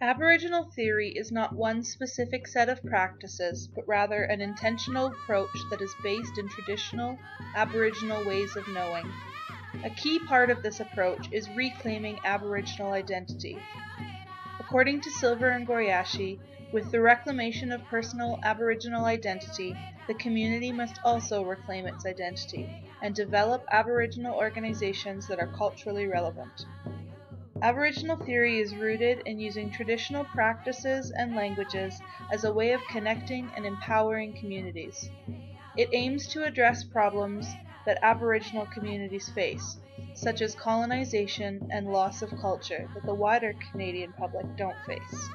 Aboriginal theory is not one specific set of practices, but rather an intentional approach that is based in traditional Aboriginal ways of knowing. A key part of this approach is reclaiming Aboriginal identity. According to Silver and Goriashi, with the reclamation of personal Aboriginal identity, the community must also reclaim its identity and develop Aboriginal organizations that are culturally relevant. Aboriginal theory is rooted in using traditional practices and languages as a way of connecting and empowering communities. It aims to address problems that Aboriginal communities face, such as colonization and loss of culture that the wider Canadian public don't face.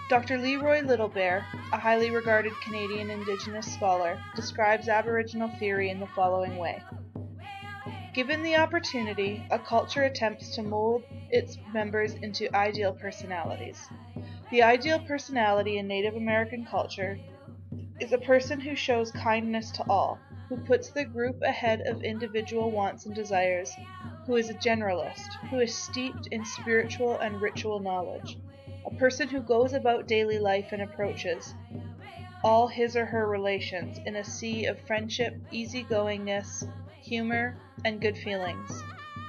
Dr. Leroy Littlebear, a highly regarded Canadian Indigenous scholar, describes Aboriginal theory in the following way. Given the opportunity, a culture attempts to mold its members into ideal personalities. The ideal personality in Native American culture is a person who shows kindness to all, who puts the group ahead of individual wants and desires, who is a generalist, who is steeped in spiritual and ritual knowledge, a person who goes about daily life and approaches all his or her relations in a sea of friendship, easygoingness, humor, and good feelings.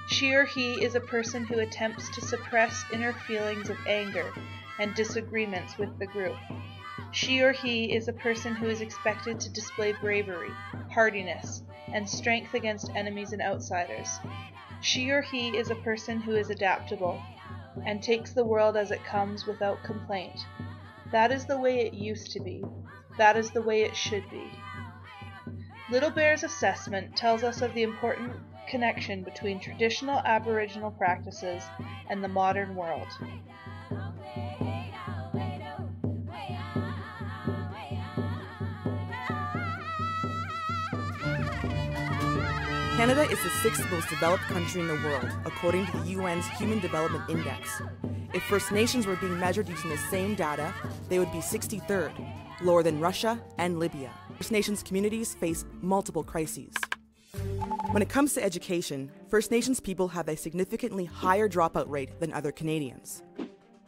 She or he is a person who attempts to suppress inner feelings of anger and disagreements with the group. She or he is a person who is expected to display bravery, hardiness, and strength against enemies and outsiders. She or he is a person who is adaptable and takes the world as it comes without complaint. That is the way it used to be. That is the way it should be. Littlebear's assessment tells us of the important connection between traditional Aboriginal practices and the modern world. Canada is the 6th most developed country in the world, according to the UN's Human Development Index. If First Nations were being measured using the same data, they would be 63rd, lower than Russia and Libya. First Nations communities face multiple crises. When it comes to education, First Nations people have a significantly higher dropout rate than other Canadians.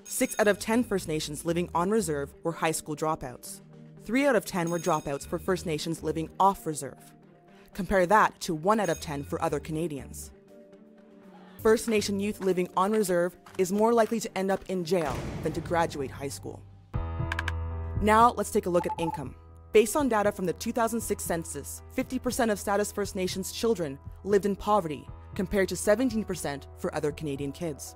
6 out of 10 First Nations living on reserve were high school dropouts. 3 out of 10 were dropouts for First Nations living off reserve. Compare that to 1 out of 10 for other Canadians. First Nation youth living on reserve is more likely to end up in jail than to graduate high school. Now let's take a look at income. Based on data from the 2006 census, 50% of Status First Nations children lived in poverty, compared to 17% for other Canadian kids.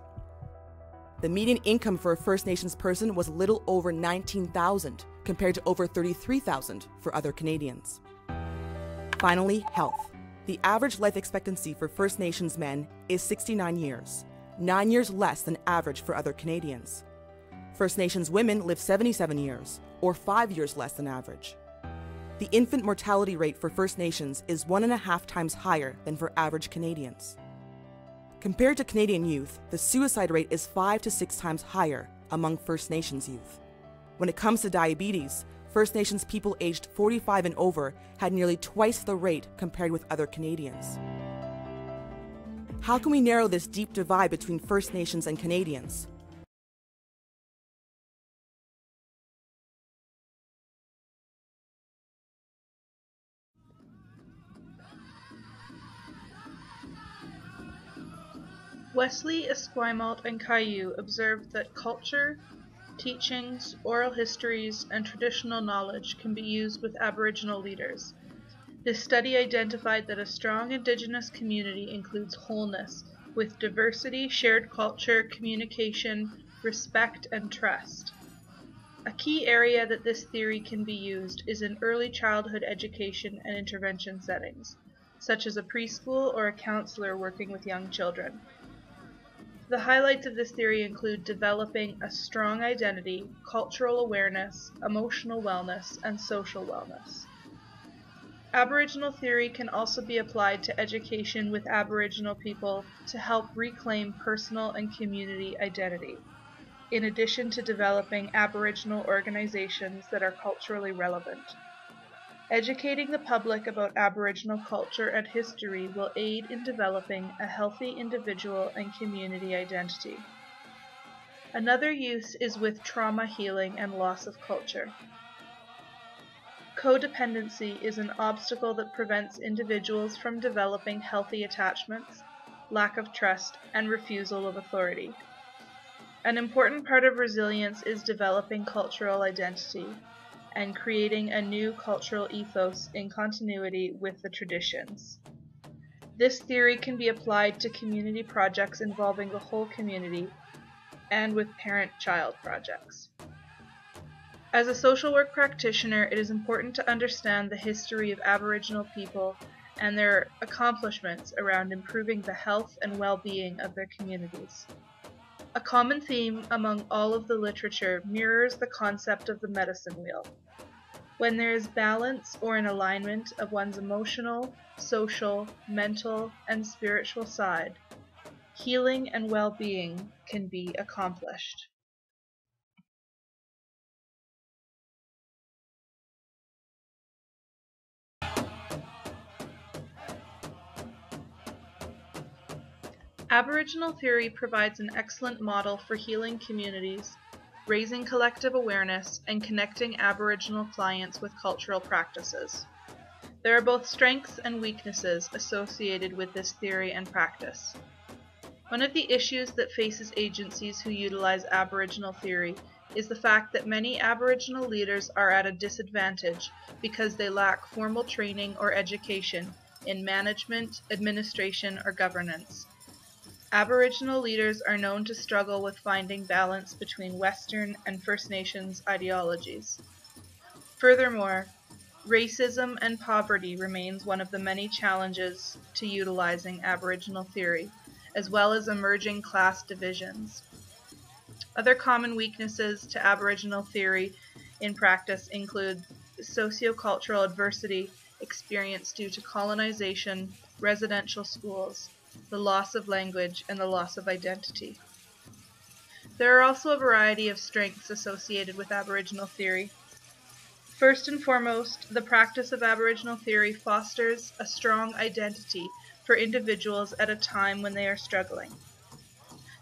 The median income for a First Nations person was a little over $19,000, compared to over $33,000 for other Canadians. Finally, health. The average life expectancy for First Nations men is 69 years, 9 years less than average for other Canadians. First Nations women live 77 years, or 5 years less than average. The infant mortality rate for First Nations is 1.5 times higher than for average Canadians. Compared to Canadian youth, the suicide rate is 5 to 6 times higher among First Nations youth. When it comes to diabetes, First Nations people aged 45 and over had nearly twice the rate compared with other Canadians. How can we narrow this deep divide between First Nations and Canadians? Wesley, Esquimalt, and Caillou observed that culture, teachings, oral histories, and traditional knowledge can be used with Aboriginal leaders. This study identified that a strong Indigenous community includes wholeness, with diversity, shared culture, communication, respect, and trust. A key area that this theory can be used is in early childhood education and intervention settings, such as a preschool or a counselor working with young children. The highlights of this theory include developing a strong identity, cultural awareness, emotional wellness, and social wellness. Aboriginal theory can also be applied to education with Aboriginal people to help reclaim personal and community identity, in addition to developing Aboriginal organizations that are culturally relevant. Educating the public about Aboriginal culture and history will aid in developing a healthy individual and community identity. Another use is with trauma healing and loss of culture. Codependency is an obstacle that prevents individuals from developing healthy attachments, lack of trust, and refusal of authority. An important part of resilience is developing cultural identity and creating a new cultural ethos in continuity with the traditions. This theory can be applied to community projects involving the whole community and with parent-child projects. As a social work practitioner, it is important to understand the history of Aboriginal people and their accomplishments around improving the health and well-being of their communities. A common theme among all of the literature mirrors the concept of the medicine wheel. When there is balance or an alignment of one's emotional, social, mental, and spiritual side, healing and well-being can be accomplished. Aboriginal theory provides an excellent model for healing communities, raising collective awareness, and connecting Aboriginal clients with cultural practices. There are both strengths and weaknesses associated with this theory and practice. One of the issues that faces agencies who utilize Aboriginal theory is the fact that many Aboriginal leaders are at a disadvantage because they lack formal training or education in management, administration, or governance. Aboriginal leaders are known to struggle with finding balance between Western and First Nations ideologies. Furthermore, racism and poverty remains one of the many challenges to utilizing Aboriginal theory, as well as emerging class divisions. Other common weaknesses to Aboriginal theory in practice include sociocultural adversity experienced due to colonization, residential schools, the loss of language, and the loss of identity. There are also a variety of strengths associated with Aboriginal theory. First and foremost, the practice of Aboriginal theory fosters a strong identity for individuals at a time when they are struggling.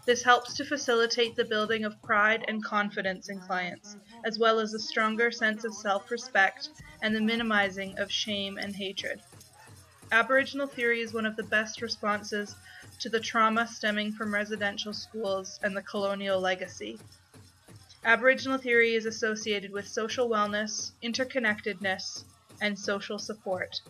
This helps to facilitate the building of pride and confidence in clients, as well as a stronger sense of self-respect and the minimizing of shame and hatred. Aboriginal theory is one of the best responses to the trauma stemming from residential schools and the colonial legacy. Aboriginal theory is associated with social wellness, interconnectedness, and social support.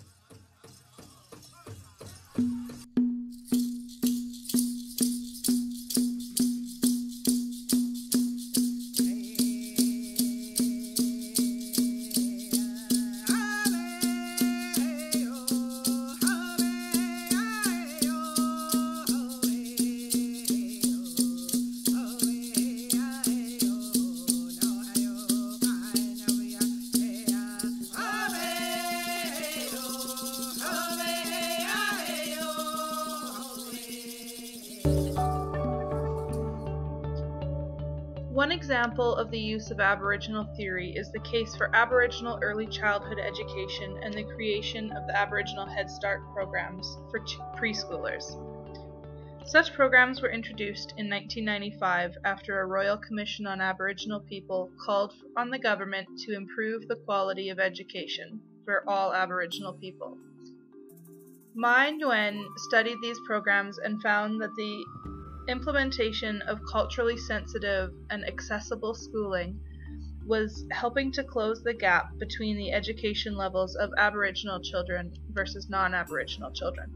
One example of the use of Aboriginal theory is the case for Aboriginal early childhood education and the creation of the Aboriginal Head Start programs for preschoolers. Such programs were introduced in 1995 after a Royal Commission on Aboriginal People called on the government to improve the quality of education for all Aboriginal people. Mai Nguyen studied these programs and found that the implementation of culturally sensitive and accessible schooling was helping to close the gap between the education levels of Aboriginal children versus non-Aboriginal children.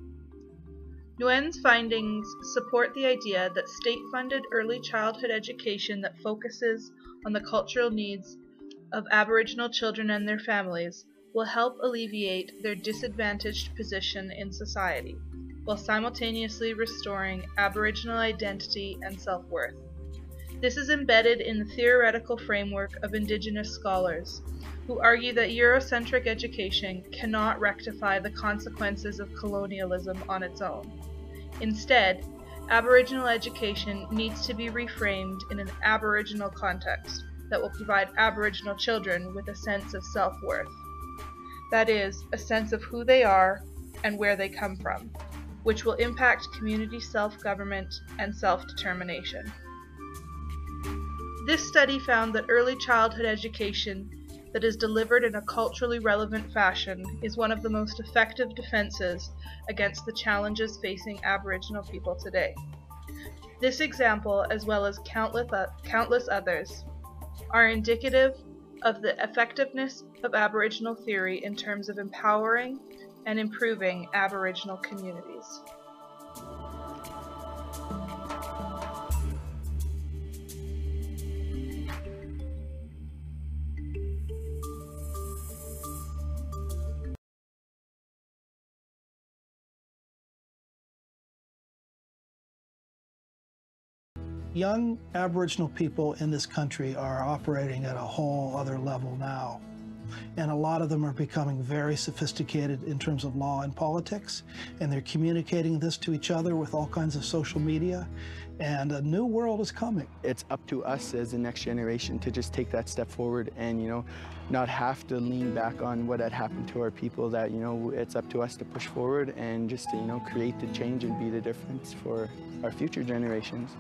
Nguyen's findings support the idea that state-funded early childhood education that focuses on the cultural needs of Aboriginal children and their families will help alleviate their disadvantaged position in society, while simultaneously restoring Aboriginal identity and self-worth. This is embedded in the theoretical framework of Indigenous scholars, who argue that Eurocentric education cannot rectify the consequences of colonialism on its own. Instead, Aboriginal education needs to be reframed in an Aboriginal context that will provide Aboriginal children with a sense of self-worth. That is, a sense of who they are and where they come from, which will impact community self-government and self-determination. This study found that early childhood education that is delivered in a culturally relevant fashion is one of the most effective defenses against the challenges facing Aboriginal people today. This example, as well as countless others, are indicative of the effectiveness of Aboriginal theory in terms of empowering and improving Aboriginal communities. Young Aboriginal people in this country are operating at a whole other level now. And a lot of them are becoming very sophisticated in terms of law and politics, and they're communicating this to each other with all kinds of social media, and a new world is coming. It's up to us as the next generation to just take that step forward and, not have to lean back on what had happened to our people, that, it's up to us to push forward and just to, create the change and be the difference for our future generations.